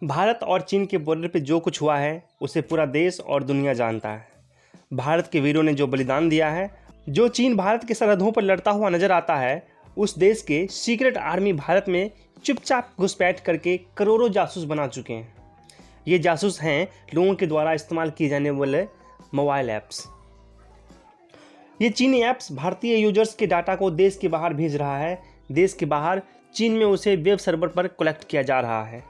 भारत और चीन के बॉर्डर पे जो कुछ हुआ है उसे पूरा देश और दुनिया जानता है। भारत के वीरों ने जो बलिदान दिया है, जो चीन भारत के सरहदों पर लड़ता हुआ नजर आता है, उस देश के सीक्रेट आर्मी भारत में चुपचाप घुसपैठ करके करोड़ों जासूस बना चुके हैं। ये जासूस हैं लोगों के द्वारा इस्तेमाल किए जाने वाले मोबाइल ऐप्स। ये चीनी ऐप्स भारतीय यूजर्स के डाटा को देश के बाहर भेज रहा है। देश के बाहर चीन में उसे वेब सर्वर पर कलेक्ट किया जा रहा है।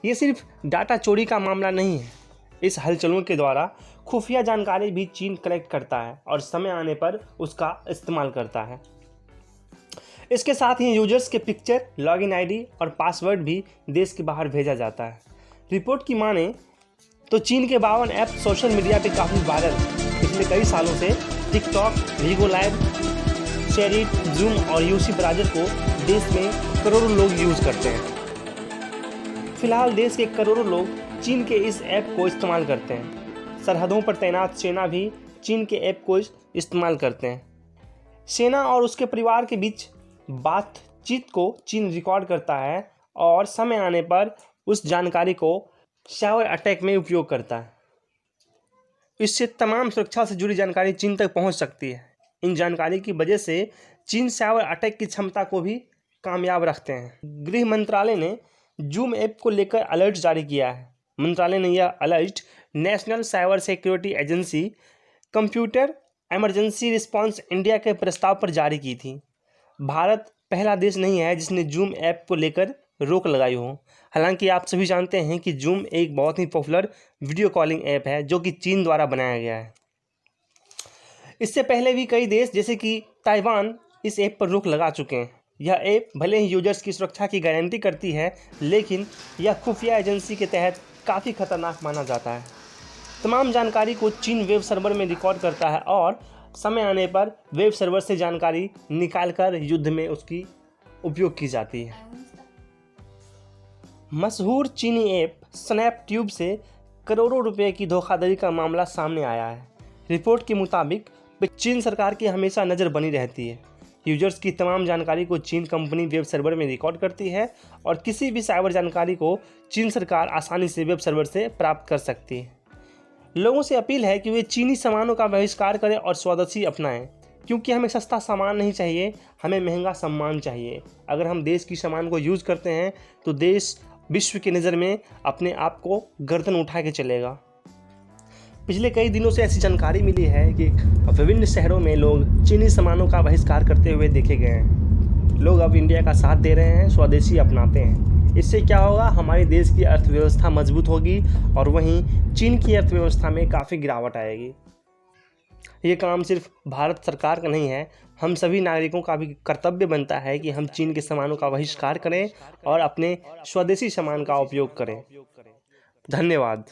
ये सिर्फ डाटा चोरी का मामला नहीं है। इस हलचलों के द्वारा खुफिया जानकारी भी चीन कलेक्ट करता है और समय आने पर उसका इस्तेमाल करता है। इसके साथ ही यूजर्स के पिक्चर, लॉगिन आईडी और पासवर्ड भी देश के बाहर भेजा जाता है। रिपोर्ट की माने तो चीन के 52 ऐप सोशल मीडिया पे काफ़ी वायरल पिछले कई सालों से टिकटॉक, वीगो लाइव, शेरिट, जूम और यूसी ब्राउज़र को देश में करोड़ों लोग यूज़ करते हैं। फिलहाल देश के करोड़ों लोग चीन के इस ऐप को इस्तेमाल करते हैं। सरहदों पर तैनात सेना भी चीन के ऐप को इस्तेमाल करते हैं। सेना और उसके परिवार के बीच बातचीत को चीन रिकॉर्ड करता है और समय आने पर उस जानकारी को साइबर अटैक में उपयोग करता है। इससे तमाम सुरक्षा से जुड़ी जानकारी चीन तक पहुंच सकती है। इन जानकारी की वजह से चीन साइबर अटैक की क्षमता को भी कामयाब रखते हैं। गृह मंत्रालय ने जूम ऐप को लेकर अलर्ट जारी किया है। मंत्रालय ने यह alert national cyber security agency computer emergency response India के प्रस्ताव पर जारी की थी। भारत पहला देश नहीं है जिसने जूम ऐप को लेकर रोक लगाई हो। हालांकि आप सभी जानते हैं कि जूम एक बहुत ही पॉपुलर वीडियो कॉलिंग ऐप है जो कि चीन द्वारा बनाया गया है। इससे पहले भी कई देश जैसे कि ताइवान इस ऐप पर रोक लगा चुके हैं। यह ऐप भले ही यूजर्स की सुरक्षा की गारंटी करती है, लेकिन यह खुफिया एजेंसी के तहत काफ़ी खतरनाक माना जाता है। तमाम जानकारी को चीन वेब सर्वर में रिकॉर्ड करता है और समय आने पर वेब सर्वर से जानकारी निकालकर युद्ध में उसकी उपयोग की जाती है। मशहूर चीनी ऐप स्नैपट्यूब से करोड़ों रुपए की धोखाधड़ी का मामला सामने आया है। रिपोर्ट के मुताबिक चीन सरकार की हमेशा नज़र बनी रहती है। यूजर्स की तमाम जानकारी को चीन कंपनी वेब सर्वर में रिकॉर्ड करती है और किसी भी साइबर जानकारी को चीन सरकार आसानी से वेब सर्वर से प्राप्त कर सकती है। लोगों से अपील है कि वे चीनी सामानों का बहिष्कार करें और स्वदेशी अपनाएं, क्योंकि हमें सस्ता सामान नहीं चाहिए, हमें महंगा सम्मान चाहिए। अगर हम देश की सामान को यूज़ करते हैं तो देश विश्व की नज़र में अपने आप को गर्दन उठा के चलेगा। पिछले कई दिनों से ऐसी जानकारी मिली है कि विभिन्न शहरों में लोग चीनी सामानों का बहिष्कार करते हुए देखे गए हैं। लोग अब इंडिया का साथ दे रहे हैं, स्वदेशी अपनाते हैं। इससे क्या होगा, हमारे देश की अर्थव्यवस्था मजबूत होगी और वहीं चीन की अर्थव्यवस्था में काफ़ी गिरावट आएगी। ये काम सिर्फ भारत सरकार का नहीं है, हम सभी नागरिकों का भी कर्तव्य बनता है कि हम चीन के सामानों का बहिष्कार करें और अपने स्वदेशी सामान का उपयोग करें। धन्यवाद।